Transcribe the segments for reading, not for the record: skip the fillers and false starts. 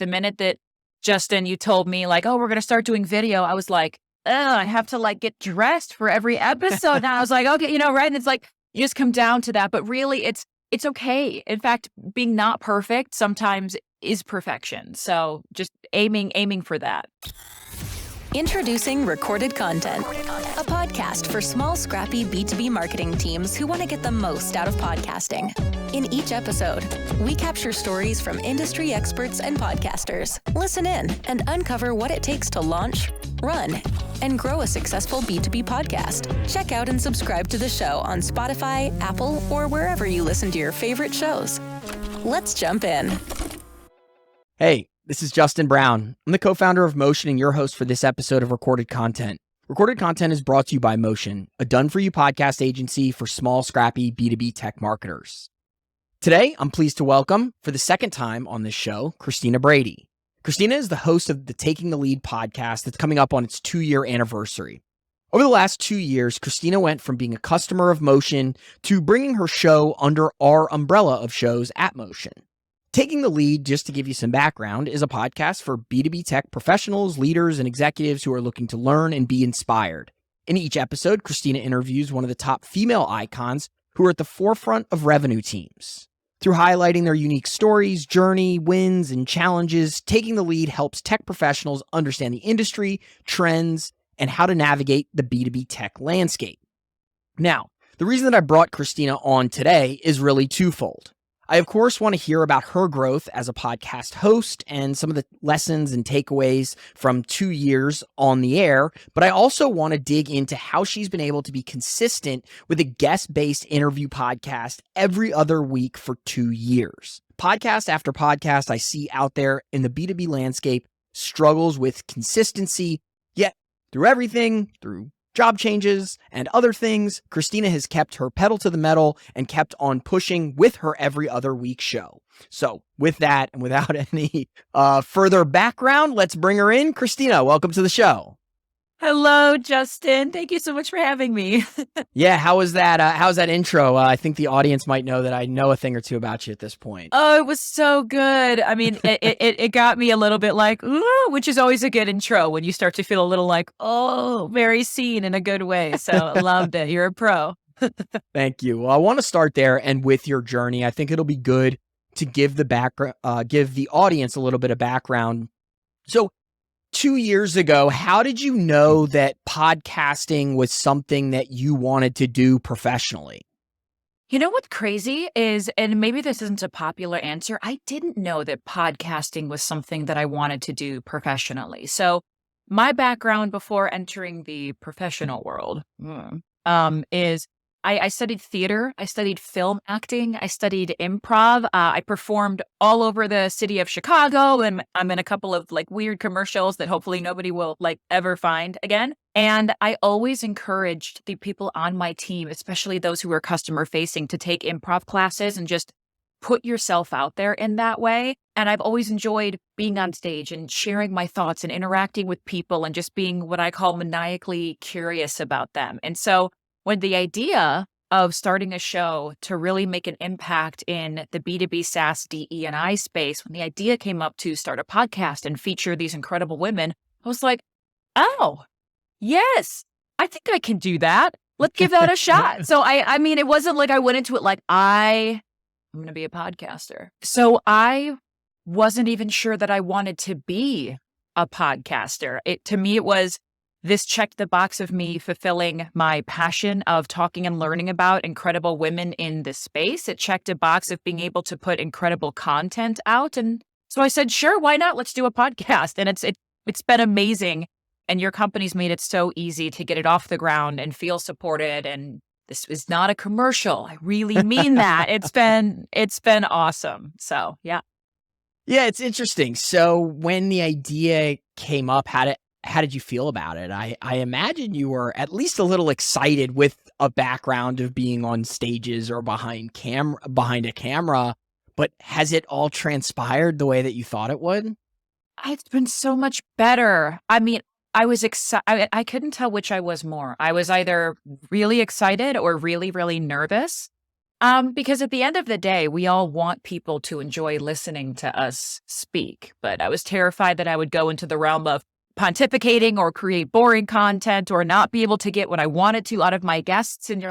The minute that Justin, you told me like, oh, we're going to start doing video, I was like, oh, I have to like get dressed for every episode. Now I was like, okay, right. And it's like, you just come down to that, but really it's okay. In fact, being not perfect sometimes is perfection. So just aiming for that. Introducing Recorded Content, a podcast for small, scrappy B2B marketing teams who want to get the most out of podcasting. In each episode, we capture stories from industry experts and podcasters. Listen in and uncover what it takes to launch, run, and grow a successful B2B podcast. Check out and subscribe to the show on Spotify, Apple, or wherever you listen to your favorite shows. Let's jump in. Hey, this is Justin Brown. I'm the co-founder of Motion and your host for this episode of Recorded Content. Recorded Content is brought to you by Motion, a done-for-you podcast agency for small, scrappy B2B tech marketers. Today, I'm pleased to welcome, for the second time on this show, Christina Brady. Christina is the host of the Taking the Lead podcast that's coming up on its 2-year anniversary. Over the last 2 years, Christina went from being a customer of Motion to bringing her show under our umbrella of shows at Motion. Taking the Lead, just to give you some background, is a podcast for B2B tech professionals, leaders, and executives who are looking to learn and be inspired. In each episode, Christina interviews one of the top female icons who are at the forefront of revenue teams. Through highlighting their unique stories, journey, wins, and challenges, Taking the Lead helps tech professionals understand the industry, trends, and how to navigate the B2B tech landscape. Now, the reason that I brought Christina on today is really twofold. I, of course, want to hear about her growth as a podcast host and some of the lessons and takeaways from 2 years on the air, but I also want to dig into how she's been able to be consistent with a guest-based interview podcast every other week for 2 years. Podcast after podcast I see out there in the B2B landscape struggles with consistency, yet through everything, through job changes and other things, Christina has kept her pedal to the metal and kept on pushing with her every other week show. So with that and without any further background, let's bring her in. Christina, welcome to the show. Hello, Justin. Thank you so much for having me. Yeah, how was that? How's that intro? I think the audience might know that I know a thing or two about you at this point. Oh, it was so good. I mean, it got me a little bit like, ooh, which is always a good intro when you start to feel a little like, oh, very seen in a good way. So I loved it. You're a pro. Thank you. Well, I want to start there and with your journey. I think it'll be good to give the audience a little bit of background. So 2 years ago, how did you know that podcasting was something that you wanted to do professionally? You know what's crazy is, and maybe this isn't a popular answer, I didn't know that podcasting was something that I wanted to do professionally. So my background before entering the professional world is I studied theater, I studied film acting, I studied improv. I performed all over the city of Chicago, and I'm in a couple of like weird commercials that hopefully nobody will like ever find again. And I always encouraged the people on my team, especially those who were customer facing, to take improv classes and just put yourself out there in that way. And I've always enjoyed being on stage and sharing my thoughts and interacting with people and just being what I call maniacally curious about them. And so when the idea of starting a show to really make an impact in the B2B SaaS DE&I space, when the idea came up to start a podcast and feature these incredible women, I was like, oh, yes, I think I can do that. Let's give that a shot. So I mean, it wasn't like I went into it like I'm going to be a podcaster. So I wasn't even sure that I wanted to be a podcaster. To me, it was, this checked the box of me fulfilling my passion of talking and learning about incredible women in this space. It checked a box of being able to put incredible content out. And so I said, sure, why not? Let's do a podcast. And it's been amazing. And your company's made it so easy to get it off the ground and feel supported. And this is not a commercial. I really mean that. It's been awesome. So yeah. Yeah, it's interesting. So when the idea came up, how did you feel about it? I imagine you were at least a little excited with a background of being on stages or behind a camera, but has it all transpired the way that you thought it would? It's been so much better. I mean, I was excited. I couldn't tell which I was more. I was either really excited or really, really nervous. Because at the end of the day, we all want people to enjoy listening to us speak. But I was terrified that I would go into the realm of pontificating or create boring content or not be able to get what I wanted to out of my guests. And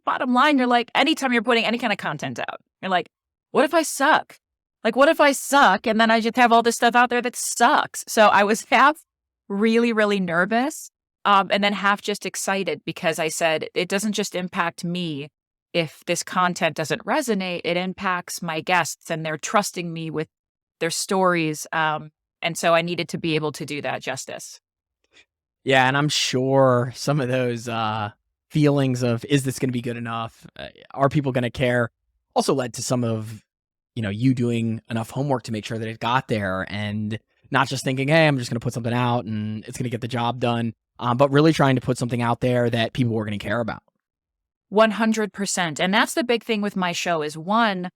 bottom line, you're like, anytime you're putting any kind of content out, you're like, what if I suck? Like, what if I suck? And then I just have all this stuff out there that sucks. So I was half really, really nervous, and then half just excited because I said, it doesn't just impact me. If this content doesn't resonate, it impacts my guests and they're trusting me with their stories. And so I needed to be able to do that justice. Yeah, and I'm sure some of those feelings of, is this going to be good enough? Are people going to care? Also led to some of, you doing enough homework to make sure that it got there and not just thinking, hey, I'm just going to put something out and it's going to get the job done, but really trying to put something out there that people were going to care about. 100%. And that's the big thing with my show is one,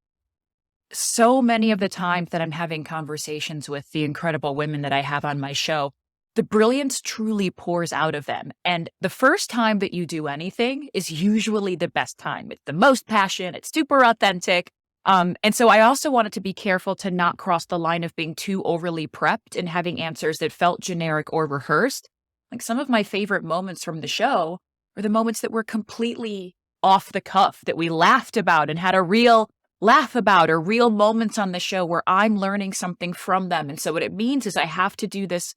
so many of the times that I'm having conversations with the incredible women that I have on my show, the brilliance truly pours out of them. And the first time that you do anything is usually the best time. It's the most passion. It's super authentic. And so I also wanted to be careful to not cross the line of being too overly prepped and having answers that felt generic or rehearsed. Like some of my favorite moments from the show are the moments that were completely off the cuff, that we laughed about and had a real laugh about, or real moments on the show where I'm learning something from them. And so what it means is I have to do this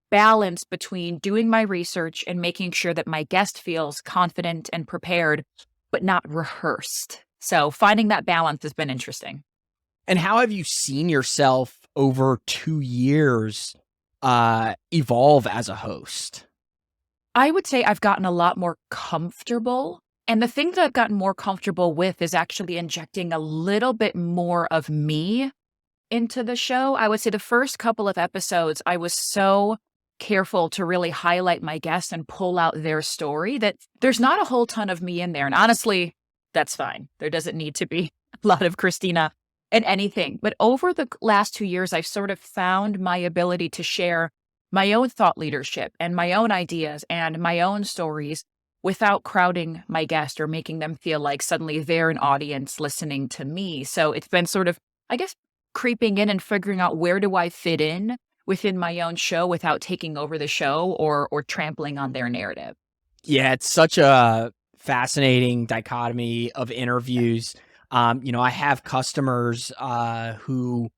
balance between doing my research and making sure that my guest feels confident and prepared, but not rehearsed. So finding that balance has been interesting. And how have you seen yourself over 2 years evolve as a host? I would say I've gotten a lot more comfortable. And the thing that I've gotten more comfortable with is actually injecting a little bit more of me into the show. I would say the first couple of episodes, I was so careful to really highlight my guests and pull out their story that there's not a whole ton of me in there. And honestly, that's fine. There doesn't need to be a lot of Christina in anything. But over the last 2 years, I've sort of found my ability to share my own thought leadership and my own ideas and my own stories without crowding my guest or making them feel like suddenly they're an audience listening to me. So it's been sort of, I guess, creeping in and figuring out where do I fit in within my own show without taking over the show or trampling on their narrative. Yeah, it's such a fascinating dichotomy of interviews. I have customers who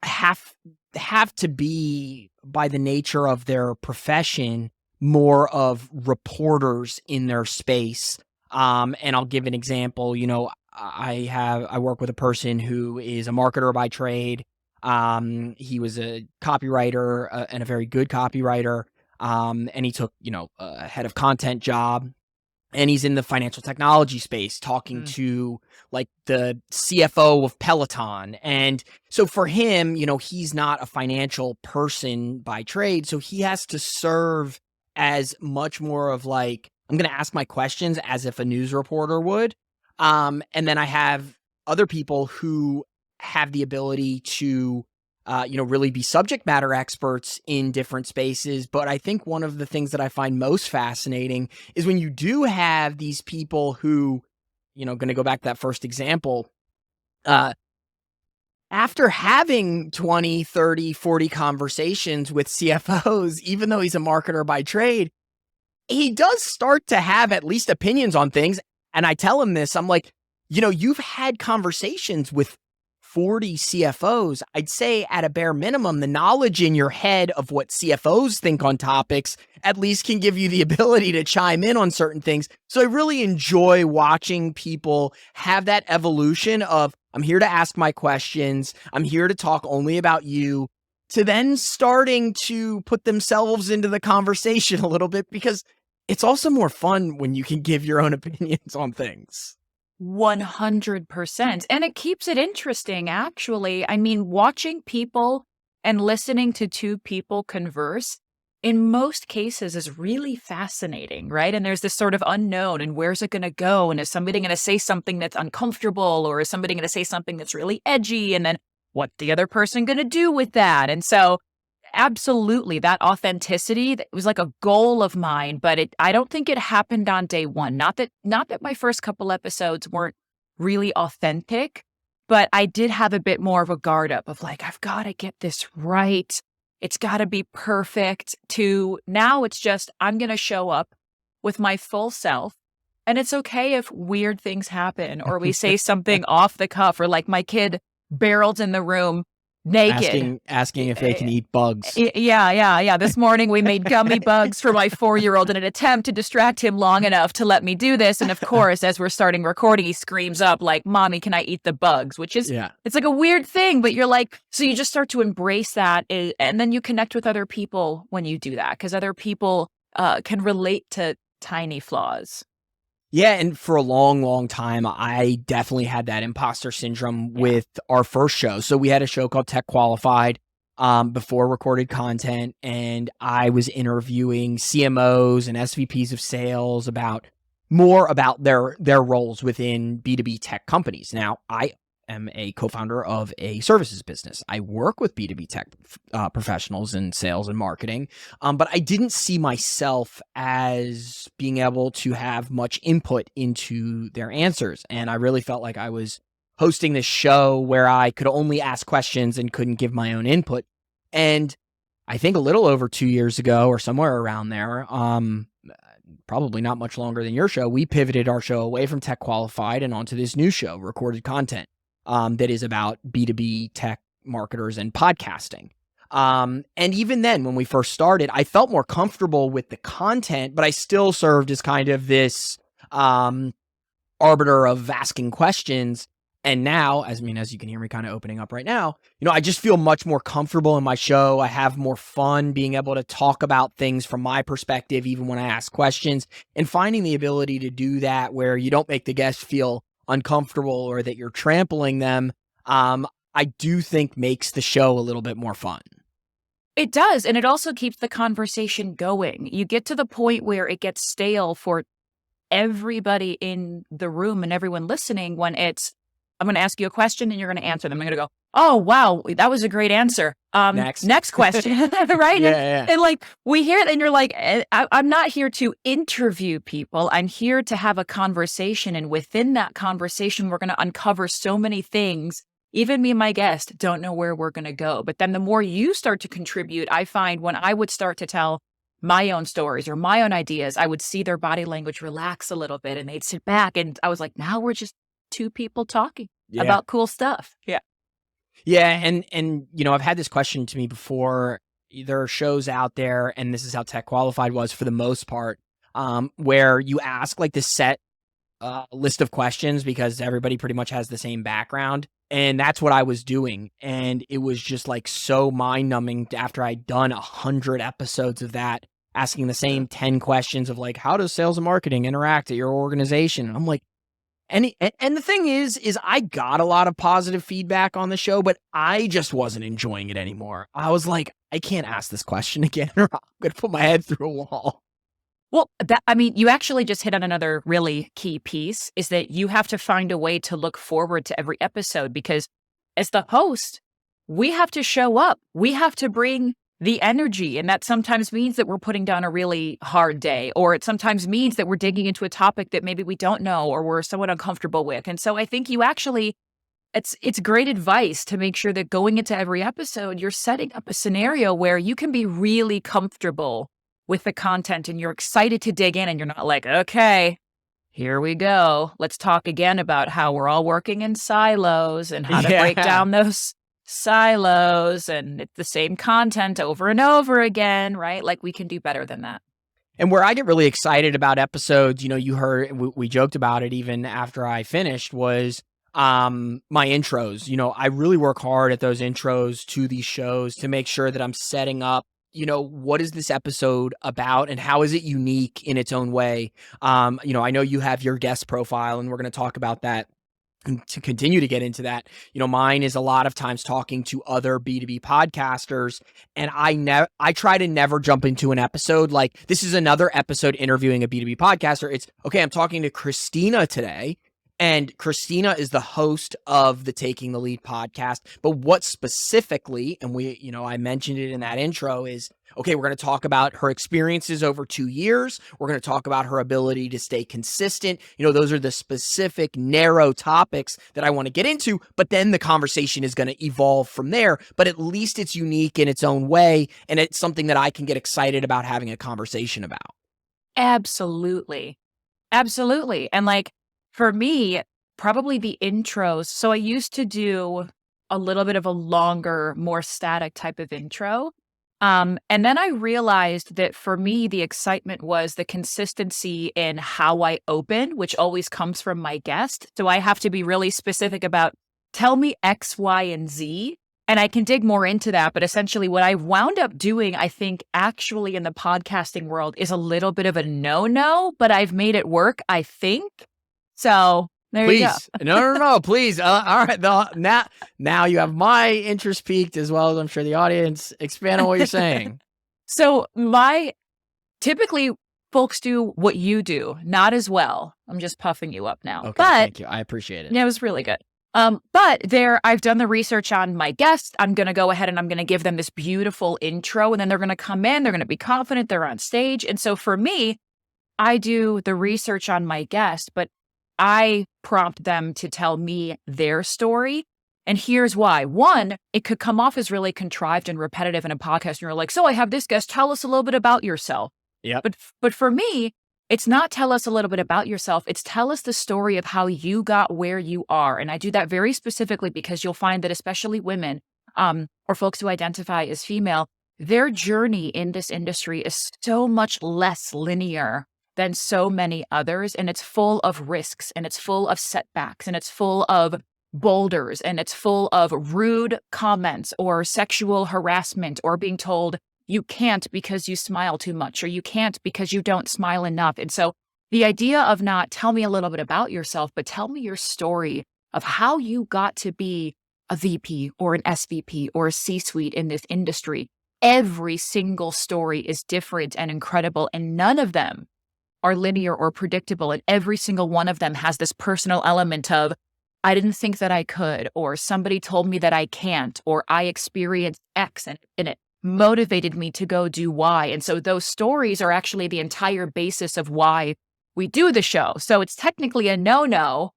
have to be, by the nature of their profession, more of reporters in their space. And I'll give an example. I work with a person who is a marketer by trade. He was a copywriter and a very good copywriter. And he took, a head of content job, and he's in the financial technology space talking to like the CFO of Peloton. And so for him, he's not a financial person by trade. So he has to serve as much more of like, I'm going to ask my questions as if a news reporter would. And then I have other people who have the ability to, really be subject matter experts in different spaces. But I think one of the things that I find most fascinating is when you do have these people who, going to go back to that first example, after having 20, 30, 40 conversations with CFOs, even though he's a marketer by trade, he does start to have at least opinions on things. And I tell him this, I'm like, you've had conversations with 40 CFOs. I'd say at a bare minimum, the knowledge in your head of what CFOs think on topics at least can give you the ability to chime in on certain things. So I really enjoy watching people have that evolution of, I'm here to ask my questions, I'm here to talk only about you, to then starting to put themselves into the conversation a little bit, because it's also more fun when you can give your own opinions on things. 100%. And it keeps it interesting, actually. I mean, watching people and listening to two people converse in most cases is really fascinating, right? And there's this sort of unknown, and where's it going to go? And is somebody going to say something that's uncomfortable, or is somebody going to say something that's really edgy? And then what's the other person going to do with that? And so absolutely, that authenticity, that was like a goal of mine, but I don't think it happened on day one. Not that my first couple episodes weren't really authentic, but I did have a bit more of a guard up of like, I've got to get this right. It's got to be perfect. To now it's just, I'm going to show up with my full self. And it's okay if weird things happen or we say something off the cuff, or like my kid barreled in the room naked. Asking if they can eat bugs. Yeah. This morning we made gummy bugs for my 4-year-old in an attempt to distract him long enough to let me do this. And of course, as we're starting recording, he screams up like, "Mommy, can I eat the bugs?" Which is, it's like a weird thing, but you're like, so you just start to embrace that. And then you connect with other people when you do that, because other people can relate to tiny flaws. Yeah, and for a long, long time, I definitely had that imposter syndrome with our first show. So we had a show called Tech Qualified before Recorded Content, and I was interviewing CMOs and SVPs of sales about their roles within B2B tech companies. Now, I am a co-founder of a services business. I work with B2B tech professionals in sales and marketing, but I didn't see myself as being able to have much input into their answers. And I really felt like I was hosting this show where I could only ask questions and couldn't give my own input. And I think a little over 2 years ago or somewhere around there, probably not much longer than your show, we pivoted our show away from Tech Qualified and onto this new show, Recorded Content. That is about B2B tech marketers and podcasting. And even then, when we first started, I felt more comfortable with the content, but I still served as kind of this arbiter of asking questions. And now, as you can hear me kind of opening up right now, I just feel much more comfortable in my show. I have more fun being able to talk about things from my perspective, even when I ask questions, and finding the ability to do that where you don't make the guests feel uncomfortable or that you're trampling them, I do think makes the show a little bit more fun. It does. And it also keeps the conversation going. You get to the point where it gets stale for everybody in the room and everyone listening when it's, I'm going to ask you a question and you're going to answer them. I'm going to go, "Oh, wow, that was a great answer. Next question." Right? Yeah. And like we hear it and you're like, I'm not here to interview people. I'm here to have a conversation. And within that conversation, we're going to uncover so many things. Even me and my guest don't know where we're going to go. But then the more you start to contribute, I find when I would start to tell my own stories or my own ideas, I would see their body language relax a little bit and they'd sit back. And I was like, now we're just two people talking about cool stuff. Yeah. And I've had this question to me before. There are shows out there, and this is how Tech Qualified was for the most part, where you ask like this set list of questions because everybody pretty much has the same background. And that's what I was doing. And it was just like so mind numbing after I'd done 100 episodes of that, asking the same 10 questions of like, how does sales and marketing interact at your organization? And I'm like, and the thing is I got a lot of positive feedback on the show, but I just wasn't enjoying it anymore. I was like, I can't ask this question again or I'm going to put my head through a wall. Well, you actually just hit on another really key piece, is that you have to find a way to look forward to every episode, because as the host, we have to show up. We have to bring the energy. And that sometimes means that we're putting down a really hard day, or it sometimes means that we're digging into a topic that maybe we don't know or we're somewhat uncomfortable with. And so I think you actually, it's great advice to make sure that going into every episode, you're setting up a scenario where you can be really comfortable with the content and you're excited to dig in and you're not like, okay, here we go. Let's talk again about how we're all working in silos and how to break down those silos, and it's the same content over and over again, right? Like we can do better than that. And where I get really excited about episodes, you heard, we joked about it even after I finished, was my intros. I really work hard at those intros to these shows to make sure that I'm setting up, what is this episode about and how is it unique in its own way? I know you have your guest profile and we're going to talk about that. And to continue to get into that, mine is a lot of times talking to other B2B podcasters, and I try to never jump into an episode like this is another episode interviewing a B2B podcaster. It's okay, I'm talking to Christina today, And Christina is the host of the Taking the Lead podcast. But what specifically, and I mentioned it in that intro, is, okay, we're going to talk about her experiences over 2 years. We're going to talk about her ability to stay consistent. Those are the specific narrow topics that I want to get into, but then the conversation is going to evolve from there. But at least it's unique in its own way. And it's something that I can get excited about having a conversation about. Absolutely. Absolutely. And for me, probably the intros. So I used to do a little bit of a longer, more static type of intro. And then I realized that for me, the excitement was the consistency in how I open, which always comes from my guest. So I have to be really specific about, tell me X, Y, and Z. And I can dig more into that. But essentially what I wound up doing, I think actually in the podcasting world, is a little bit of a no-no, but I've made it work, I think. So there you go. No, please. All right. Now you have my interest peaked, as well as I'm sure the audience. Expand on what you're saying. So typically folks do what you do, not as well. I'm just puffing you up now. Okay, but thank you. I appreciate it. Yeah, it was really good. But I've done the research on my guest. I'm going to go ahead and I'm going to give them this beautiful intro, and then they're going to come in, they're going to be confident, they're on stage. And so for me, I do the research on my guest, but I prompt them to tell me their story. And here's why. One, it could come off as really contrived and repetitive in a podcast. And you're like, so I have this guest, tell us a little bit about yourself. Yeah. But for me, it's not tell us a little bit about yourself. It's tell us the story of how you got where you are. And I do that very specifically because you'll find that especially women or folks who identify as female, their journey in this industry is so much less linear than so many others. And it's full of risks, and it's full of setbacks, and it's full of boulders, and it's full of rude comments or sexual harassment or being told you can't because you smile too much, or you can't because you don't smile enough. And so the idea of not tell me a little bit about yourself, but tell me your story of how you got to be a VP or an SVP or a C-suite in this industry. Every single story is different and incredible, and none of them are linear or predictable. And every single one of them has this personal element of, I didn't think that I could, or somebody told me that I can't, or I experienced X and it motivated me to go do Y. And so those stories are actually the entire basis of why we do the show. So it's technically a no-no,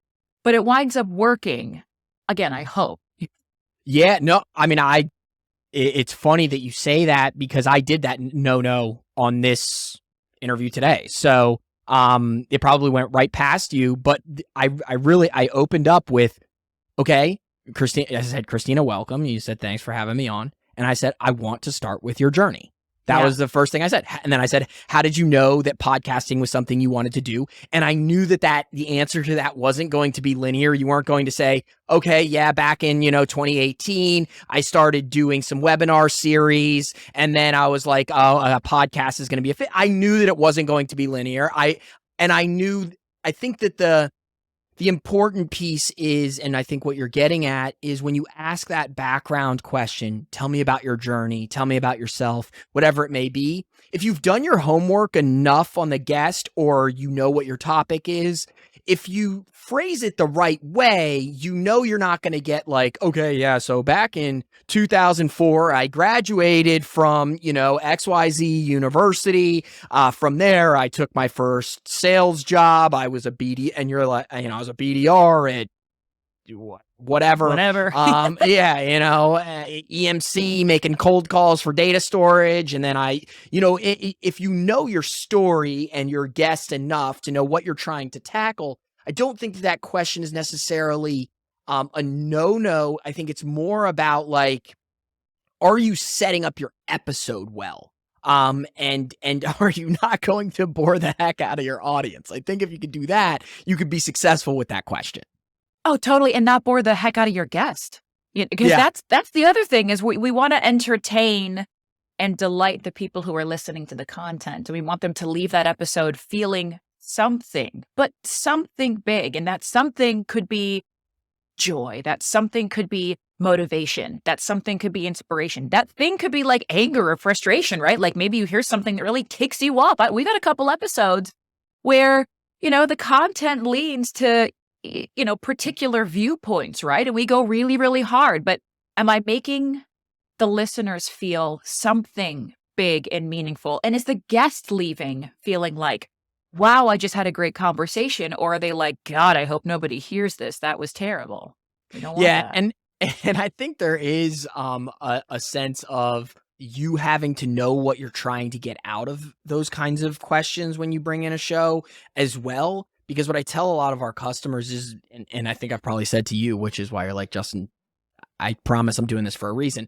but it winds up working. Again, I hope. Yeah, no, I mean, it's funny that you say that, because I did that no-no on this interview today. So it probably went right past you, but I opened up with, okay, Christina, I said, Christina, welcome. You said, thanks for having me on. And I said, I want to start with your journey. That was the first thing I said. And then I said, how did you know that podcasting was something you wanted to do? And I knew that the answer to that wasn't going to be linear. You weren't going to say, okay, yeah, back in, 2018, I started doing some webinar series. And then I was like, oh, a podcast is going to be a fit. I knew that it wasn't going to be linear. I think that the important piece is, and I think what you're getting at is, when you ask that background question, tell me about your journey, tell me about yourself, whatever it may be. If you've done your homework enough on the guest, or you know what your topic is, if you phrase it the right way, you're not going to get like, okay, yeah, so back in 2004, I graduated from, XYZ university. From there, I took my first sales job. I was a BD, and you're like, I was a BDR at whatever. EMC, making cold calls for data storage. And then if you know your story and your guest enough to know what you're trying to tackle, I don't think that question is necessarily a no-no. I think it's more about like, are you setting up your episode well? And are you not going to bore the heck out of your audience? I think if you could do that, you could be successful with that question. Oh, totally. And not bore the heck out of your guest. Because that's the other thing, is we want to entertain and delight the people who are listening to the content. And we want them to leave that episode feeling something, but something big. And that something could be joy. That something could be motivation. That something could be inspiration. That thing could be like anger or frustration, right? Like maybe you hear something that really kicks you up. We've had a couple episodes where, the content leans to particular viewpoints, right? And we go really, really hard. But am I making the listeners feel something big and meaningful? And is the guest leaving feeling like, wow, I just had a great conversation? Or are they like, God, I hope nobody hears this. That was terrible. We don't want Yeah, that. and I think there is a sense of you having to know what you're trying to get out of those kinds of questions when you bring in a show as well. Because what I tell a lot of our customers is, and I think I've probably said to you, which is why you're like, Justin, I promise I'm doing this for a reason.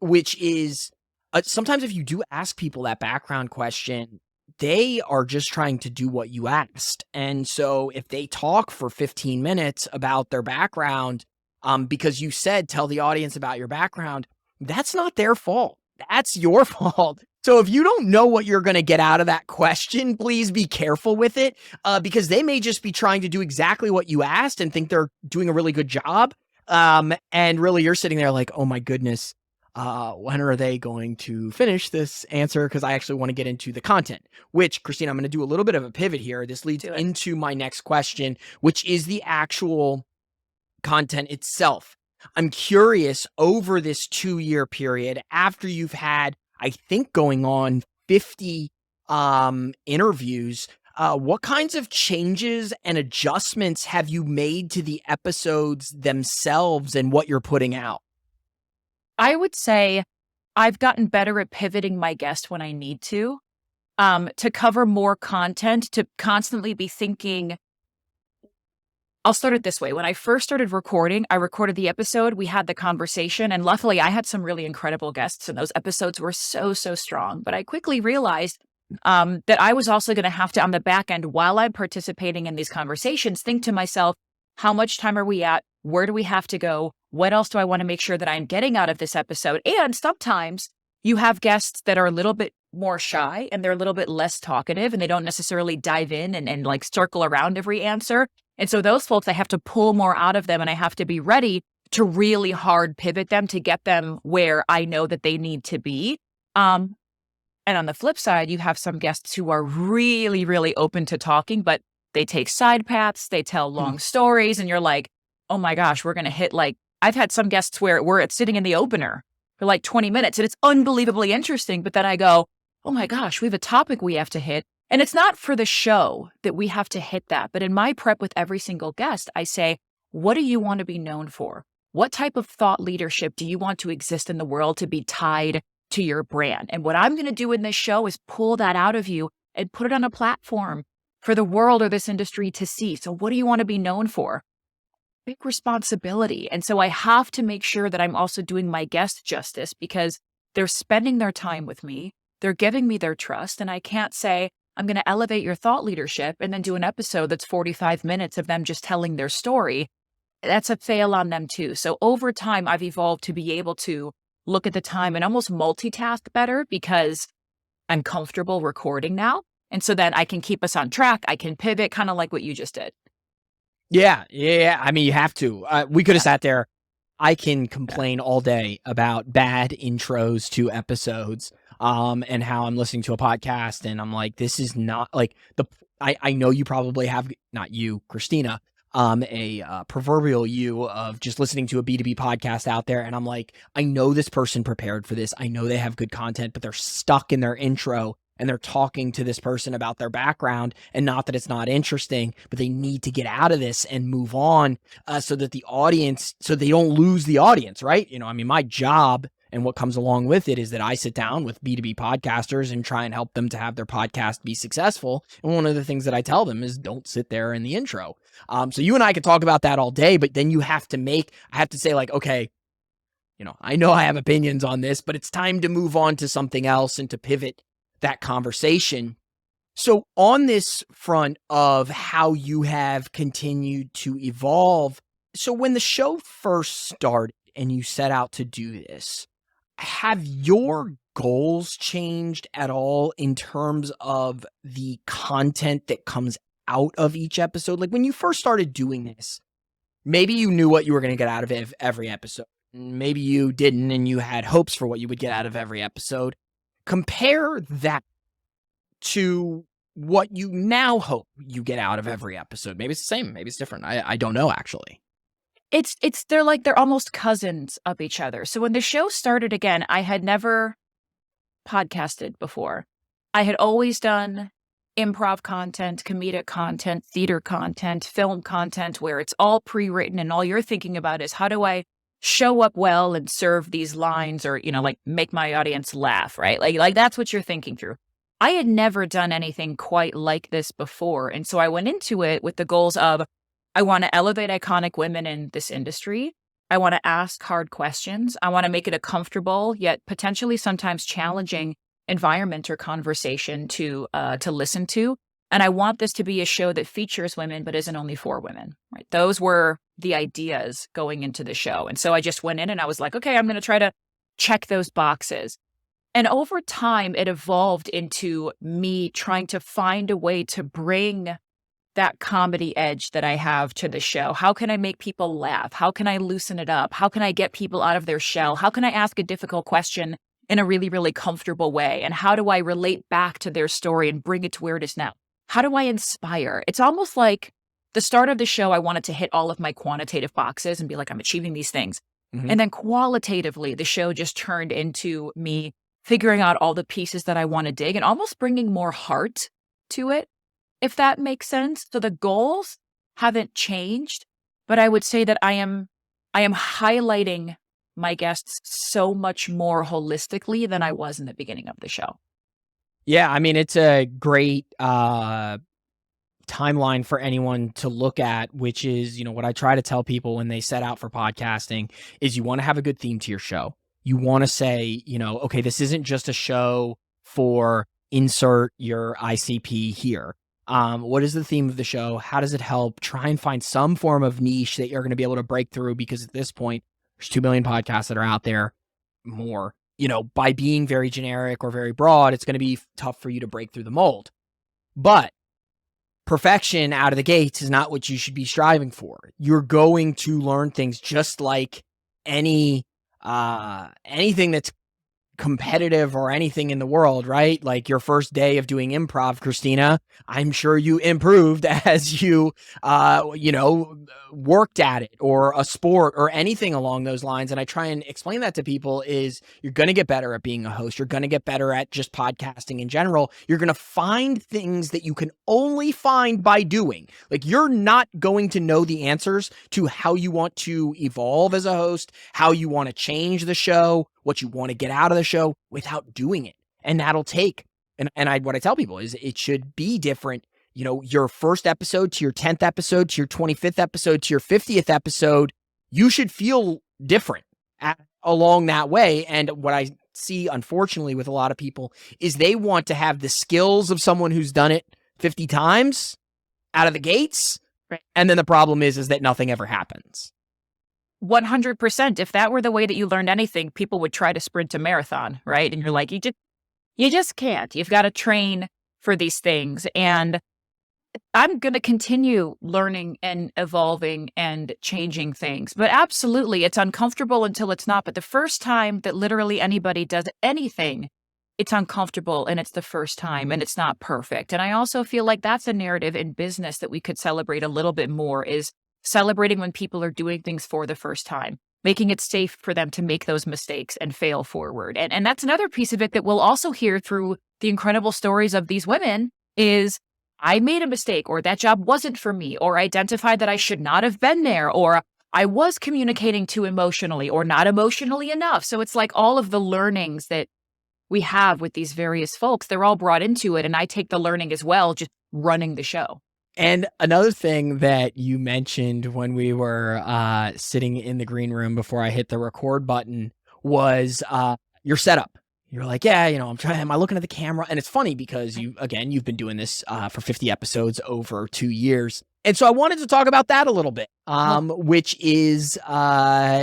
Which is sometimes if you do ask people that background question, they are just trying to do what you asked. And so if they talk for 15 minutes about their background, because you said, tell the audience about your background, that's not their fault. That's your fault. So if you don't know what you're going to get out of that question, please be careful with it, because they may just be trying to do exactly what you asked and think they're doing a really good job. And really you're sitting there like, oh my goodness, when are they going to finish this answer? Because I actually want to get into the content, which, Christina, I'm going to do a little bit of a pivot here. This leads into my next question, which is the actual content itself. I'm curious, over this 2-year period, after you've had, I think, going on 50 interviews, what kinds of changes and adjustments have you made to the episodes themselves and what you're putting out? I would say I've gotten better at pivoting my guest when I need to cover more content, to constantly be thinking. I'll start it this way. When I first started recording, I recorded the episode, we had the conversation, and luckily I had some really incredible guests, and those episodes were so, so strong. But I quickly realized that I was also going to have to, on the back end, while I'm participating in these conversations, think to myself, how much time are we at? Where do we have to go? What else do I want to make sure that I'm getting out of this episode? And sometimes you have guests that are a little bit more shy and they're a little bit less talkative and they don't necessarily dive in and like circle around every answer. And so those folks, I have to pull more out of them and I have to be ready to really hard pivot them to get them where I know that they need to be. And on the flip side, you have some guests who are really, really open to talking, but they take side paths, they tell long stories, and you're like, oh my gosh, we're going to hit like, I've had some guests where we're sitting in the opener for like 20 minutes and it's unbelievably interesting. But then I go, oh my gosh, we have a topic we have to hit. And it's not for the show that we have to hit that. But in my prep with every single guest, I say, what do you want to be known for? What type of thought leadership do you want to exist in the world to be tied to your brand? And what I'm going to do in this show is pull that out of you and put it on a platform for the world or this industry to see. So what do you want to be known for? Big responsibility. And so I have to make sure that I'm also doing my guest justice because they're spending their time with me. They're giving me their trust. And I can't say, I'm going to elevate your thought leadership and then do an episode that's 45 minutes of them just telling their story. That's a fail on them too. So over time, I've evolved to be able to look at the time and almost multitask better because I'm comfortable recording now. And so then I can keep us on track. I can pivot kind of like what you just did. Yeah. I mean, you have to. We could have sat there. I can complain all day about bad intros to episodes, and how I'm listening to a podcast and I'm like, this is not like I know you probably have, not you, Christina, a proverbial you of just listening to a B2B podcast out there. And I'm like, I know this person prepared for this. I know they have good content, but they're stuck in their intro and they're talking to this person about their background, and not that it's not interesting, but they need to get out of this and move on, so that the audience, so they don't lose the audience, right? You know, I mean, my job and what comes along with it is that I sit down with B2B podcasters and try and help them to have their podcast be successful. And one of the things that I tell them is don't sit there in the intro. So you and I could talk about that all day, but then I have to say like, okay, you know I have opinions on this, but it's time to move on to something else and to pivot that conversation. So on this front of how you have continued to evolve, so when the show first started and you set out to do this, have your goals changed at all in terms of the content that comes out of each episode? Like when you first started doing this, maybe you knew what you were going to get out of every episode. Maybe you didn't and you had hopes for what you would get out of every episode. Compare that to what you now hope you get out of every episode? Maybe it's the same, maybe it's different. I don't know, actually. They're almost cousins of each other. So when the show started again, I had never podcasted before. I had always done improv content, comedic content, theater content, film content, where it's all pre-written and all you're thinking about is how do I show up well and serve these lines or, like make my audience laugh, right? Like that's what you're thinking through. I had never done anything quite like this before. And so I went into it with the goals of, I want to elevate iconic women in this industry. I want to ask hard questions. I want to make it a comfortable, yet potentially sometimes challenging environment or conversation to listen to. And I want this to be a show that features women, but isn't only for women, right? Those were the ideas going into the show. And so I just went in and I was like, okay, I'm going to try to check those boxes. And over time, it evolved into me trying to find a way to bring that comedy edge that I have to the show. How can I make people laugh? How can I loosen it up? How can I get people out of their shell? How can I ask a difficult question in a really, really comfortable way? And how do I relate back to their story and bring it to where it is now? How do I inspire? It's almost like the start of the show, I wanted to hit all of my quantitative boxes and be like, I'm achieving these things. Mhm. And then qualitatively, the show just turned into me figuring out all the pieces that I want to dig and almost bringing more heart to it, if that makes sense. So the goals haven't changed, but I would say that I am highlighting my guests so much more holistically than I was in the beginning of the show. Yeah, I mean, it's a great timeline for anyone to look at, which is, what I try to tell people when they set out for podcasting is you want to have a good theme to your show. You want to say, okay, this isn't just a show for insert your ICP here. What is the theme of the show? How does it help? Try and find some form of niche that you're going to be able to break through, because at this point, there's 2 million podcasts that are out there, more. By being very generic or very broad, it's going to be tough for you to break through the mold. But perfection out of the gates is not what you should be striving for. You're going to learn things just like anything that's competitive or anything in the world, right? Like your first day of doing improv, Christina, I'm sure you improved as you, worked at it, or a sport or anything along those lines. And I try and explain that to people is you're going to get better at being a host. You're going to get better at just podcasting in general. You're going to find things that you can only find by doing. Like you're not going to know the answers to how you want to evolve as a host, how you want to change the show, what you want to get out of the show without doing it. And that'll take, what I tell people is it should be different. Your first episode to your 10th episode, to your 25th episode, to your 50th episode, you should feel different along that way. And what I see, unfortunately, with a lot of people is they want to have the skills of someone who's done it 50 times out of the gates. Right. And then the problem is that nothing ever happens. 100%. If that were the way that you learned anything, people would try to sprint a marathon, right? And you're like, you just can't. You've got to train for these things. And I'm going to continue learning and evolving and changing things. But absolutely, it's uncomfortable until it's not. But the first time that literally anybody does anything, it's uncomfortable and it's the first time and it's not perfect. And I also feel like that's a narrative in business that we could celebrate a little bit more, is celebrating when people are doing things for the first time, making it safe for them to make those mistakes and fail forward. And that's another piece of it that we'll also hear through the incredible stories of these women is I made a mistake, or that job wasn't for me, or identified that I should not have been there, or I was communicating too emotionally or not emotionally enough. So it's like all of the learnings that we have with these various folks, they're all brought into it. And I take the learning as well, just running the show. And another thing that you mentioned when we were sitting in the green room before I hit the record button was your setup. You're like, yeah, am I looking at the camera? And it's funny because you've been doing this for 50 episodes over 2 years. And so I wanted to talk about that a little bit, which is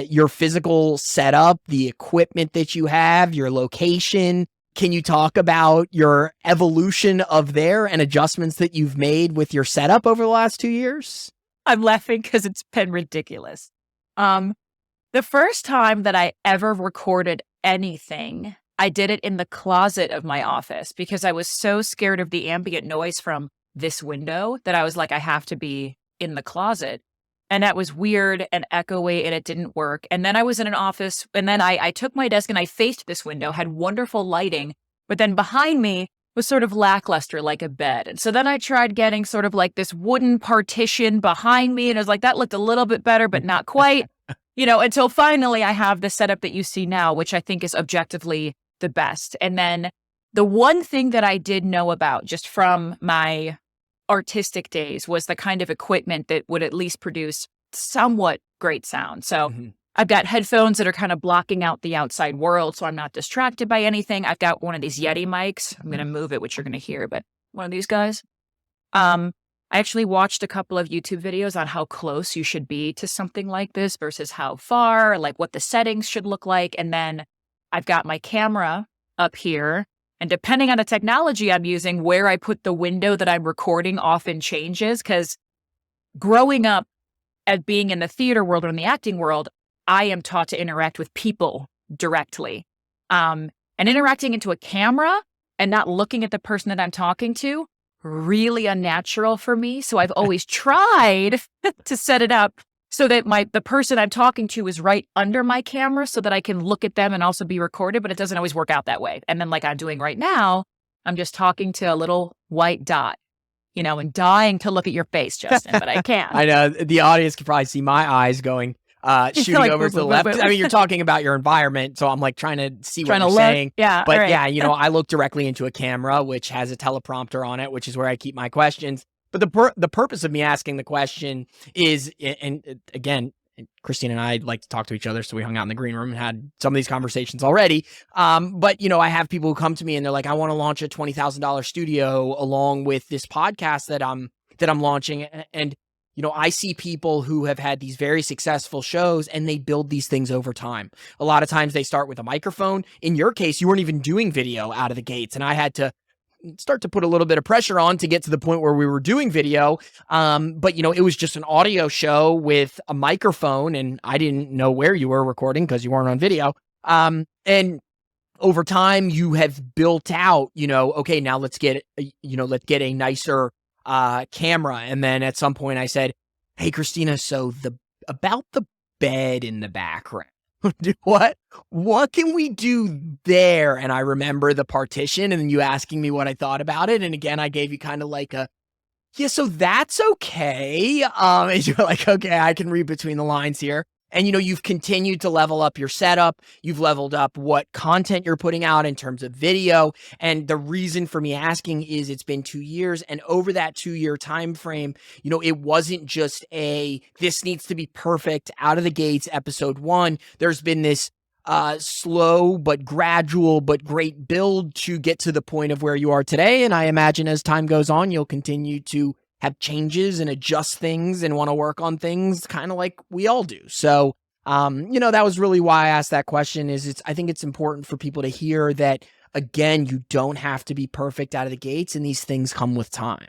your physical setup, the equipment that you have, your location. Can you talk about your evolution of there and adjustments that you've made with your setup over the last 2 years? I'm laughing because it's been ridiculous. The first time that I ever recorded anything I did it in the closet of my office because I was so scared of the ambient noise from this window that I was like, I have to be in the closet. And that was weird and echoey and it didn't work. And then I was in an office and then I took my desk and I faced this window, had wonderful lighting, but then behind me was sort of lackluster like a bed. And so then I tried getting sort of like this wooden partition behind me and I was like, that looked a little bit better, but not quite, until finally I have the setup that you see now, which I think is objectively the best. And then the one thing that I did know about just from my artistic days was the kind of equipment that would at least produce somewhat great sound. So I've got headphones that are kind of blocking out the outside world so I'm not distracted by anything. I've got one of these Yeti mics. I'm going to move it, which you're going to hear, but one of these guys. I actually watched a couple of YouTube videos on how close you should be to something like this versus how far, like what the settings should look like. And then I've got my camera up here. And depending on the technology I'm using, where I put the window that I'm recording often changes because growing up as being in the theater world or in the acting world, I am taught to interact with people directly. And interacting into a camera and not looking at the person that I'm talking to, really unnatural for me. So I've always tried to set it up so that the person I'm talking to is right under my camera so that I can look at them and also be recorded, but it doesn't always work out that way. And then like I'm doing right now, I'm just talking to a little white dot, and dying to look at your face, Justin, but I can't. I know the audience can probably see my eyes going, shooting like, over to the left. I mean, you're talking about your environment, so I'm like trying to see what you're saying. Yeah. But right. yeah, I look directly into a camera, which has a teleprompter on it, which is where I keep my questions. But the purpose of me asking the question is, and again, Christina and I like to talk to each other, so we hung out in the green room and had some of these conversations already. But I have people who come to me and they're like, I want to launch a $20,000 studio along with this podcast that I'm launching, and I see people who have had these very successful shows and they build these things over time. A lot of times they start with a microphone. In your case, you weren't even doing video out of the gates, and I had to start to put a little bit of pressure on to get to the point where we were doing video. But it was just an audio show with a microphone and I didn't know where you were recording because you weren't on video. And over time you have built out, okay, now let's get a nicer camera. And then at some point I said, hey, Christina, so about the bed in the background. What can we do there? And I remember the partition and then you asking me what I thought about it. And again, I gave you kind of like yeah, so that's okay. And you're like, okay, I can read between the lines here. And, you've continued to level up your setup. You've leveled up what content you're putting out in terms of video. And the reason for me asking is it's been 2 years. And over that 2-year time frame, it wasn't just this needs to be perfect out of the gates, episode 1. There's been this slow but gradual but great build to get to the point of where you are today. And I imagine as time goes on, you'll continue to have changes and adjust things and want to work on things kind of like we all do. So, that was really why I asked that question I think it's important for people to hear that, again, you don't have to be perfect out of the gates and these things come with time.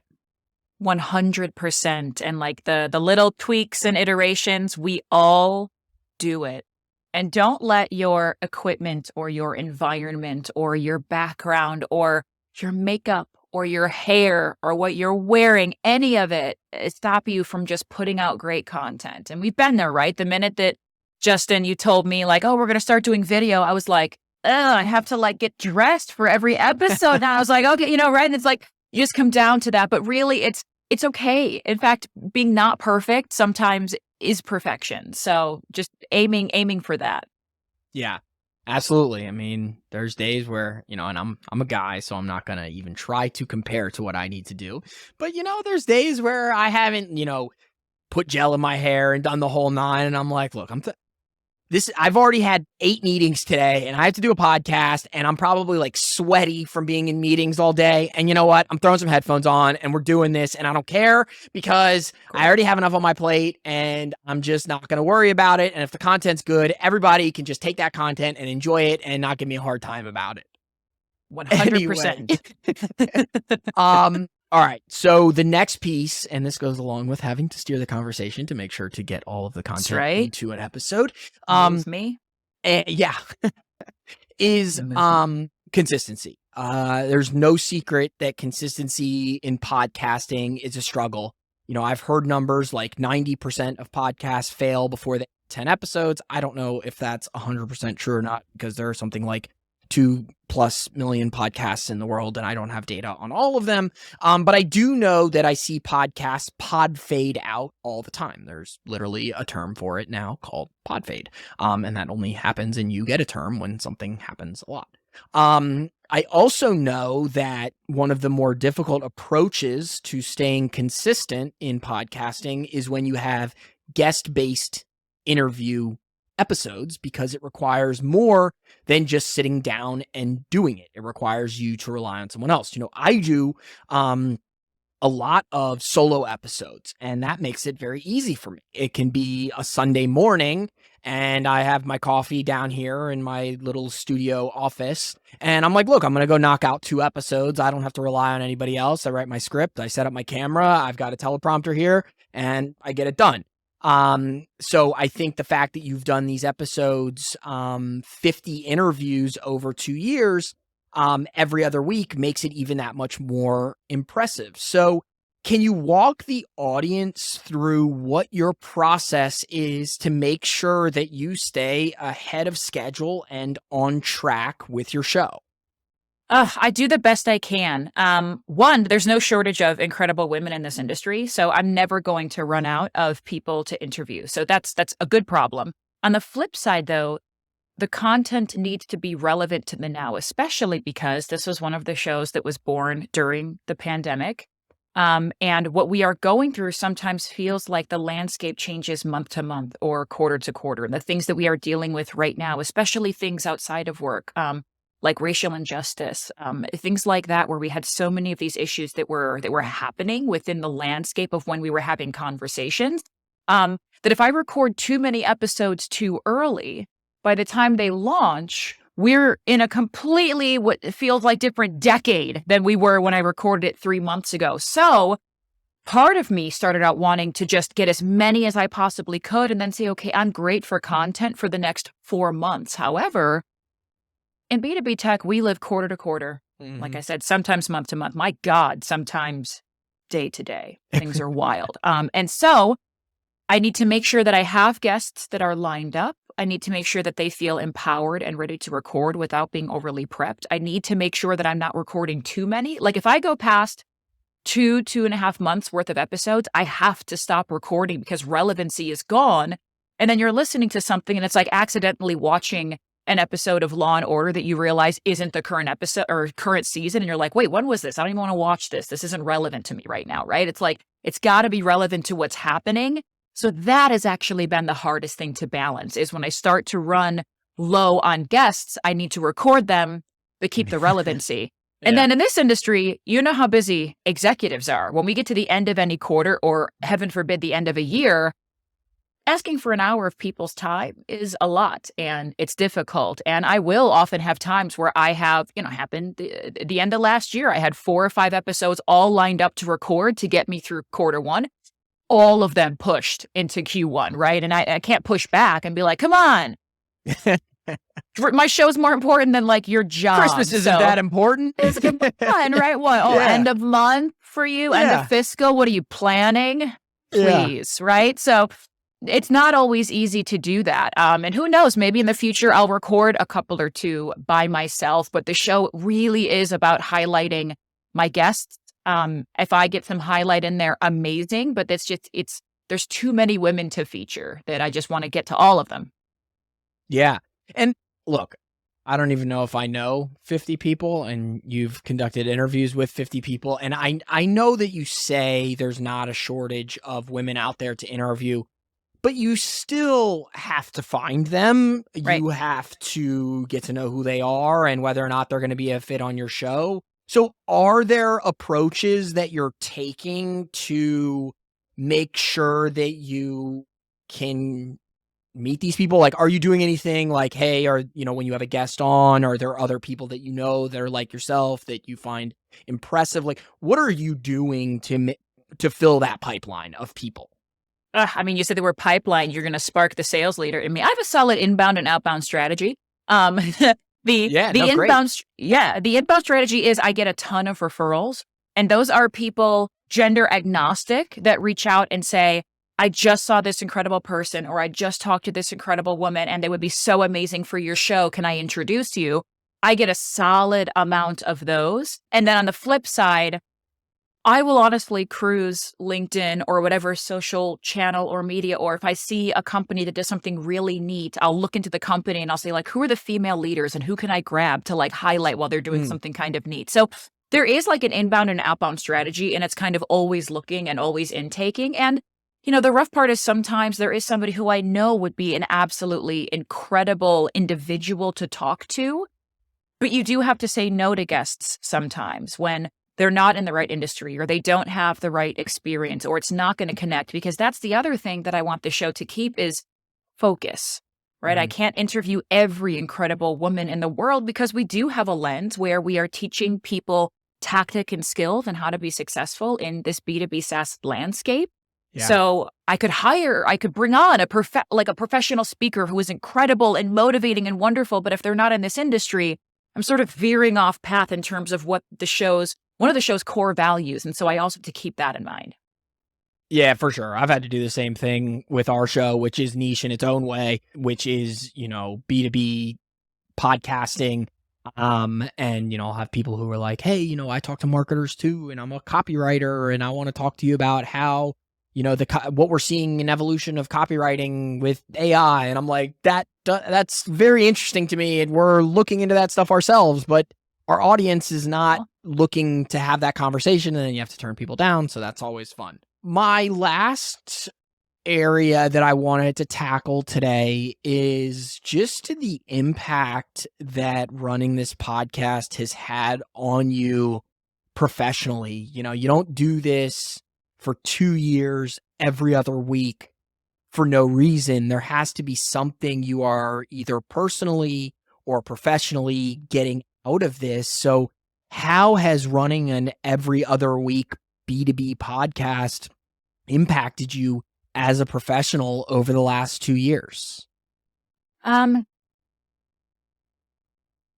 100%. And like the little tweaks and iterations, we all do it. And don't let your equipment or your environment or your background or your makeup or your hair or what you're wearing, any of it, stop you from just putting out great content. And we've been there, right? The minute that Justin, you told me like, oh, we're going to start doing video, I was like, I have to like get dressed for every episode. Now I was like, okay, right? And it's like, you just come down to that, but really it's okay. In fact, being not perfect sometimes is perfection. So just aiming for that. Yeah. Absolutely. I mean, there's days where, and I'm a guy, so I'm not going to even try to compare to what I need to do. But, there's days where I haven't, put gel in my hair and done the whole 9. And I'm like, look, I've already had 8 meetings today and I have to do a podcast and I'm probably like sweaty from being in meetings all day. And you know what? I'm throwing some headphones on and we're doing this and I don't care because I already have enough on my plate and I'm just not going to worry about it. And if the content's good, everybody can just take that content and enjoy it and not give me a hard time about it. 100%. All right. So the next piece, and this goes along with having to steer the conversation to make sure to get all of the content into an episode. Me. Yeah. is consistency. There's no secret that consistency in podcasting is a struggle. I've heard numbers like 90% of podcasts fail before the 10 episodes. I don't know if that's 100% true or not, because there are something like 2+ million podcasts in the world, and I don't have data on all of them. But I do know that I see podcasts podfade out all the time. There's literally a term for it now called podfade. And that only happens, and you get a term when something happens a lot. I also know that one of the more difficult approaches to staying consistent in podcasting is when you have guest-based interview episodes, because it requires more than just sitting down and doing it. It requires you to rely on someone else. I do a lot of solo episodes, and that makes it very easy for me. It can be a Sunday morning, and I have my coffee down here in my little studio office, and I'm like, look, I'm going to go knock out 2 episodes. I don't have to rely on anybody else. I write my script, I set up my camera, I've got a teleprompter here, and I get it done. So I think the fact that you've done these episodes, 50 interviews over 2 years, every other week makes it even that much more impressive. So can you walk the audience through what your process is to make sure that you stay ahead of schedule and on track with your show? I do the best I can. One, there's no shortage of incredible women in this industry, so I'm never going to run out of people to interview. So that's a good problem. On the flip side, though, the content needs to be relevant to the now, especially because this was one of the shows that was born during the pandemic. And what we are going through sometimes feels like the landscape changes month to month or quarter to quarter. And the things that we are dealing with right now, especially things outside of work, like racial injustice, things like that, where we had so many of these issues that were happening within the landscape of when we were having conversations, that if I record too many episodes too early, by the time they launch, we're in a completely what feels like different decade than we were when I recorded it 3 months ago. So part of me started out wanting to just get as many as I possibly could and then say, okay, I'm great for content for the next 4 months. However, in B2B tech, we live quarter to quarter. Mm-hmm. Like I said, sometimes month to month. My God, sometimes day to day. Things are wild. And so I need to make sure that I have guests that are lined up. I need to make sure that they feel empowered and ready to record without being overly prepped. I need to make sure that I'm not recording too many. Like if I go past 2.5 months worth of episodes, I have to stop recording because relevancy is gone. And then you're listening to something and it's like accidentally watching an episode of Law and Order that you realize isn't the current episode or current season. And you're like, wait, when was this? I don't even want to watch this. This isn't relevant to me right now, right? It's like, it's got to be relevant to what's happening. So that has actually been the hardest thing to balance is when I start to run low on guests, I need to record them, but keep the relevancy. Yeah. And then in this industry, you know how busy executives are. When we get to the end of any quarter or heaven forbid, the end of a year, asking for an hour of people's time is a lot and it's difficult. And I will often have times where I have, happened the end of last year, I had 4 or 5 episodes all lined up to record to get me through quarter one. All of them pushed into Q1, right? And I can't push back and be like, come on. My show's more important than like your job. Christmas isn't that important. It's come on, right? What? Oh, yeah. End of month for you? Yeah. End of fiscal? What are you planning? Please, right? So it's not always easy to do that. And who knows, maybe in the future I'll record a couple or 2 by myself, but the show really is about highlighting my guests. If I get some highlight in there, amazing, but there's too many women to feature that I just want to get to all of them. Yeah. And look, I don't even know if I know 50 people and you've conducted interviews with 50 people. And I know that you say there's not a shortage of women out there to interview, but you still have to find them. Right. You have to get to know who they are and whether or not they're going to be a fit on your show. So are there approaches that you're taking to make sure that you can meet these people? Like, are you doing anything like, hey, or, when you have a guest on, are there other people that that are like yourself that you find impressive? Like, what are you doing to fill that pipeline of people? You said the word pipeline, you're going to spark the sales leader in me. I have a solid inbound and outbound strategy. Yeah, The no, great. the inbound strategy is I get a ton of referrals, and those are people gender agnostic that reach out and say, I just saw this incredible person, or I just talked to this incredible woman and they would be so amazing for your show. Can I introduce you? I get a solid amount of those. And then on the flip side, I will honestly cruise LinkedIn or whatever social channel or media, or if I see a company that does something really neat, I'll look into the company and I'll say, like, who are the female leaders and who can I grab to like highlight while they're doing something kind of neat? So there is like an inbound and outbound strategy, and it's kind of always looking and always intaking. And, the rough part is sometimes there is somebody who I know would be an absolutely incredible individual to talk to, but you do have to say no to guests sometimes when they're not in the right industry or they don't have the right experience or it's not going to connect, because that's the other thing that I want the show to keep is focus, right? I can't interview every incredible woman in the world because we do have a lens where we are teaching people tactic and skills and how to be successful in this B2B SaaS landscape. Yeah. So I could bring on a professional speaker who is incredible and motivating and wonderful, but if they're not in this industry, I'm sort of veering off path in terms of what one of the show's core values. And so I also have to keep that in mind. Yeah, for sure. I've had to do the same thing with our show, which is niche in its own way, which is, B2B podcasting. And, I'll have people who are like, hey, I talk to marketers too, and I'm a copywriter, and I want to talk to you about how, what we're seeing in evolution of copywriting with AI. And I'm like, that's very interesting to me. And we're looking into that stuff ourselves, but our audience is not looking to have that conversation, and then you have to turn people down. So that's always fun. My last area that I wanted to tackle today is just the impact that running this podcast has had on you professionally. You don't do this for 2 years every other week for no reason. There has to be something you are either personally or professionally getting out of this. So how has running an every other week B2B podcast impacted you as a professional over the last 2 years?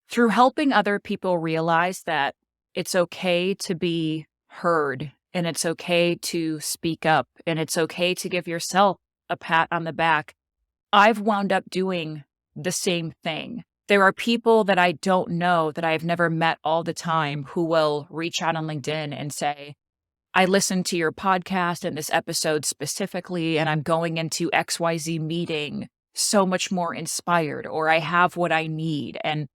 Through helping other people realize that it's okay to be heard, and it's okay to speak up, and it's okay to give yourself a pat on the back, I've wound up doing the same thing. There are people that I don't know, that I've never met all the time, who will reach out on LinkedIn and say, I listened to your podcast and this episode specifically, and I'm going into XYZ meeting so much more inspired, or I have what I need. And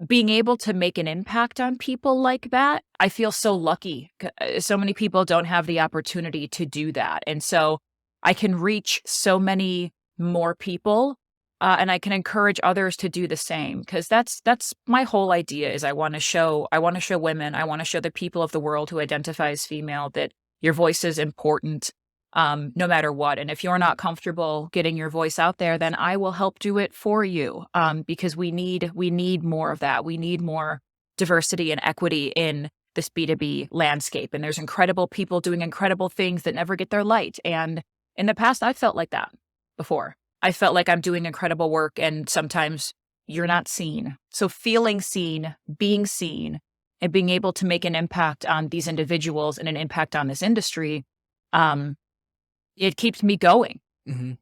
being able to make an impact on people like that, I feel so lucky. So many people don't have the opportunity to do that. And so I can reach so many more people, and I can encourage others to do the same, because that's my whole idea. Is I want to show women, I want to show the people of the world who identify as female that your voice is important, no matter what. And if you're not comfortable getting your voice out there, then I will help do it for you, because we need more of that. We need more diversity and equity in this B2B landscape. And there's incredible people doing incredible things that never get their light. And in the past, I felt like that before. I felt like I'm doing incredible work, and sometimes you're not seen. So feeling seen, and being able to make an impact on these individuals and an impact on this industry, it keeps me going. Mm-hmm.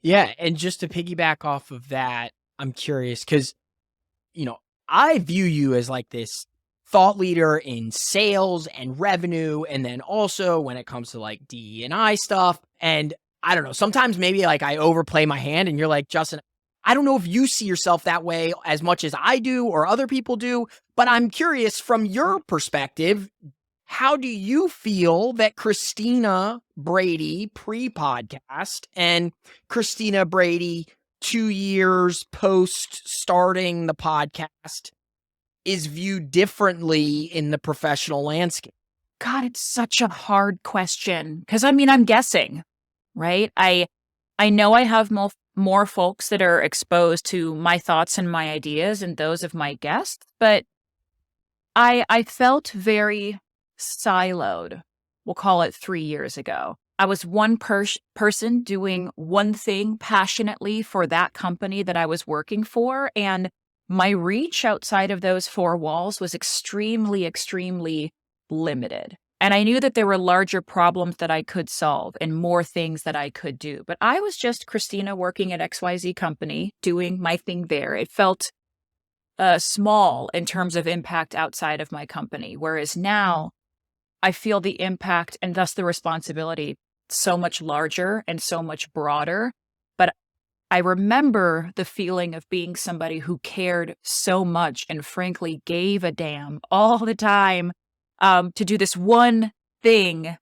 Yeah. And just to piggyback off of that, I'm curious because, I view you as like this thought leader in sales and revenue. And then also when it comes to like DE&I stuff, and I don't know, sometimes maybe like I overplay my hand, and you're like, Justin, I don't know if you see yourself that way as much as I do or other people do, but I'm curious from your perspective, how do you feel that Christina Brady pre-podcast and Christina Brady 2 years post starting the podcast is viewed differently in the professional landscape? God, it's such a hard question, because I'm guessing. Right? I know I have more folks that are exposed to my thoughts and my ideas and those of my guests, but I felt very siloed. We'll call it 3 years ago. I was one person doing one thing passionately for that company that I was working for. And my reach outside of those four walls was extremely, extremely limited. And I knew that there were larger problems that I could solve and more things that I could do. But I was just Christina working at XYZ company, doing my thing there. It felt small in terms of impact outside of my company. Whereas now I feel the impact and thus the responsibility so much larger and so much broader. But I remember the feeling of being somebody who cared so much and frankly gave a damn all the time to do this one thing,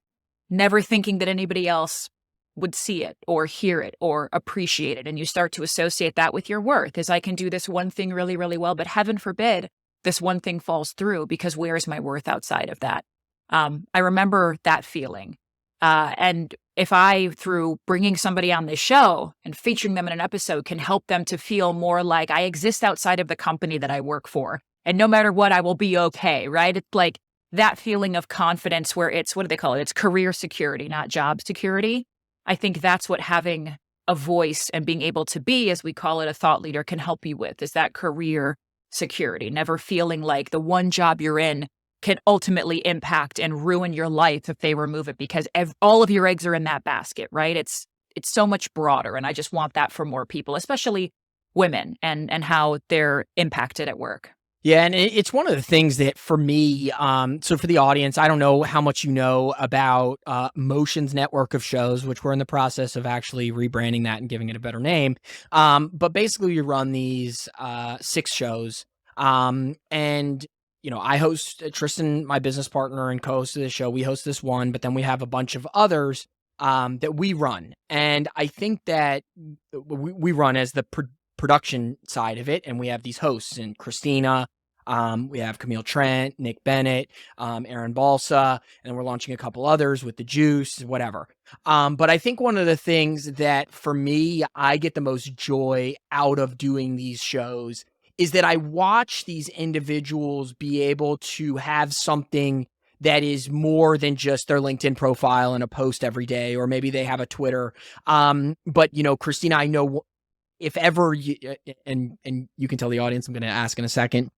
never thinking that anybody else would see it or hear it or appreciate it. And you start to associate that with your worth, as I can do this one thing really, really well, but heaven forbid this one thing falls through, because where is my worth outside of that? I remember that feeling. And if I, through bringing somebody on this show and featuring them in an episode, can help them to feel more like I exist outside of the company that I work for, and no matter what, I will be okay, right? It's like that feeling of confidence where it's, what do they call it? It's career security, not job security. I think that's what having a voice and being able to be, as we call it, a thought leader can help you with, is that career security, never feeling like the one job you're in can ultimately impact and ruin your life if they remove it, because all of your eggs are in that basket, right? It's so much broader. And I just want that for more people, especially women, and how they're impacted at work. Yeah, and it's one of the things that for me, so for the audience, I don't know how much you know about Motion's network of shows, which we're in the process of actually rebranding that and giving it a better name. But basically, you run these 6 shows, and I host, Tristan, my business partner and co-host of the show. We host this one, but then we have a bunch of others that we run, and I think that we run as the production side of it, and we have these hosts, and Christina, we have Camille Trent, Nick Bennett, Aaron Balsa, and we're launching a couple others with the Juice, whatever. But I think one of the things that for me, I get the most joy out of doing these shows is that I watch these individuals be able to have something that is more than just their LinkedIn profile and a post every day, or maybe they have a Twitter. But Christina, I know if ever you, and you can tell the audience, I'm going to ask in a second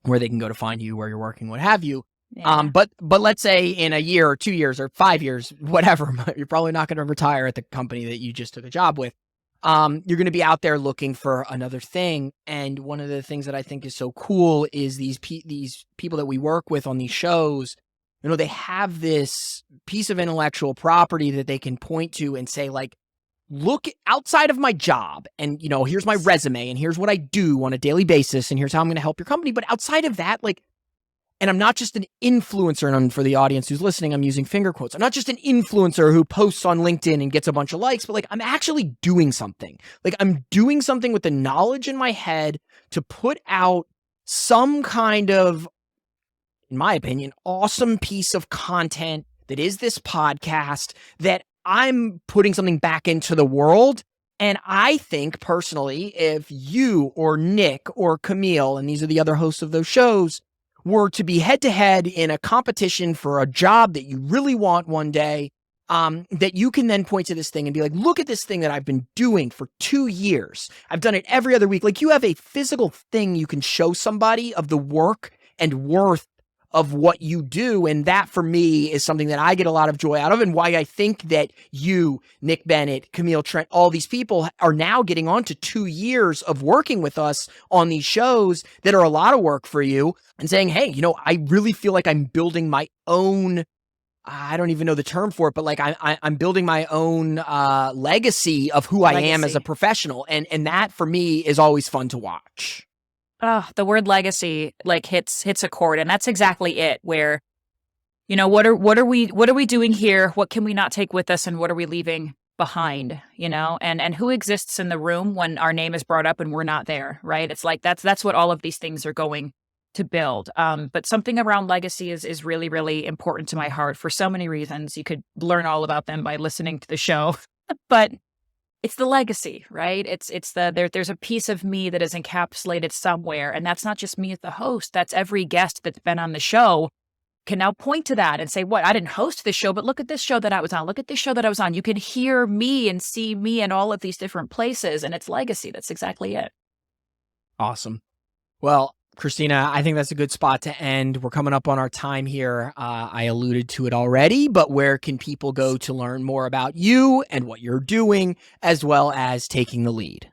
where they can go to find you, where you're working, what have you. Yeah. But let's say in a year or 2 years or 5 years, whatever, you're probably not going to retire at the company that you just took a job with. You're going to be out there looking for another thing. And one of the things that I think is so cool is these people that we work with on these shows, they have this piece of intellectual property that they can point to and say, like, look outside of my job, and here's my resume, and here's what I do on a daily basis, and here's how I'm going to help your company. But outside of that, like, and I'm not just an influencer, and for the audience who's listening, I'm using finger quotes. I'm not just an influencer who posts on LinkedIn and gets a bunch of likes, but like, I'm actually doing something. Like, I'm doing something with the knowledge in my head to put out some kind of, in my opinion, awesome piece of content that is this podcast, that I'm putting something back into the world. And I think personally, if you or Nick or Camille, and these are the other hosts of those shows, were to be head to head in a competition for a job that you really want one day, that you can then point to this thing and be like, look at this thing that I've been doing for 2 years. I've done it every other week. Like, you have a physical thing you can show somebody of the work and worth of what you do. And that for me is something that I get a lot of joy out of, and why I think that you, Nick Bennett, Camille Trent, all these people are now getting on to 2 years of working with us on these shows that are a lot of work for you, and saying, hey, I really feel like I'm building my own, I don't even know the term for it, but like I'm building my own legacy of who I am as a professional. And that for me is always fun to watch. Oh, the word legacy like hits a chord, and that's exactly it. Where, what are we doing here? What can we not take with us, and what are we leaving behind? And who exists in the room when our name is brought up and we're not there, right? It's like that's what all of these things are going to build. But something around legacy is really, really important to my heart for so many reasons. You could learn all about them by listening to the show, but it's the legacy, right? There's a piece of me that is encapsulated somewhere. And that's not just me as the host. That's every guest that's been on the show can now point to that and say, what, I didn't host this show, but look at this show that I was on. Look at this show that I was on. You can hear me and see me in all of these different places, and it's legacy. That's exactly it. Awesome. Well, Christina, I think that's a good spot to end. We're coming up on our time here. I alluded to it already, but where can people go to learn more about you and what you're doing, as well as taking the lead?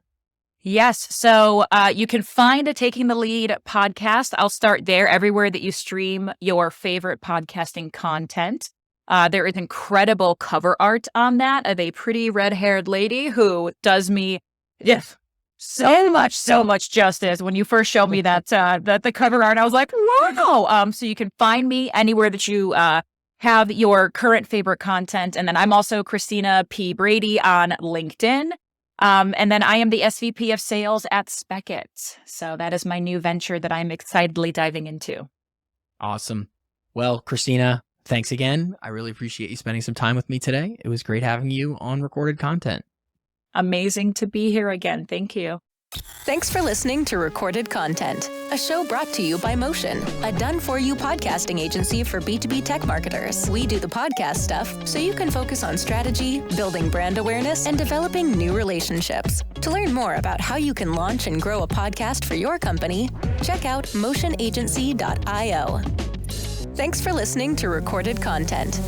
Yes. So you can find a Taking the Lead podcast. I'll start there everywhere that you stream your favorite podcasting content. There is incredible cover art on that of a pretty red-haired lady who does me so much justice. When you first showed me that the cover art, I was like, wow. So you can find me anywhere that you have your current favorite content. And then I'm also Christina P. Brady on LinkedIn. And then I am the SVP of Sales at Spekit. So that is my new venture that I'm excitedly diving into. Awesome. Well, Christina, thanks again. I really appreciate you spending some time with me today. It was great having you on Recorded Content. Amazing to be here again. Thank you. Thanks for listening to Recorded Content, a show brought to you by Motion, a done-for-you podcasting agency for B2B tech marketers. We do the podcast stuff so you can focus on strategy, building brand awareness, and developing new relationships. To learn more about how you can launch and grow a podcast for your company, check out motionagency.io. Thanks for listening to Recorded Content.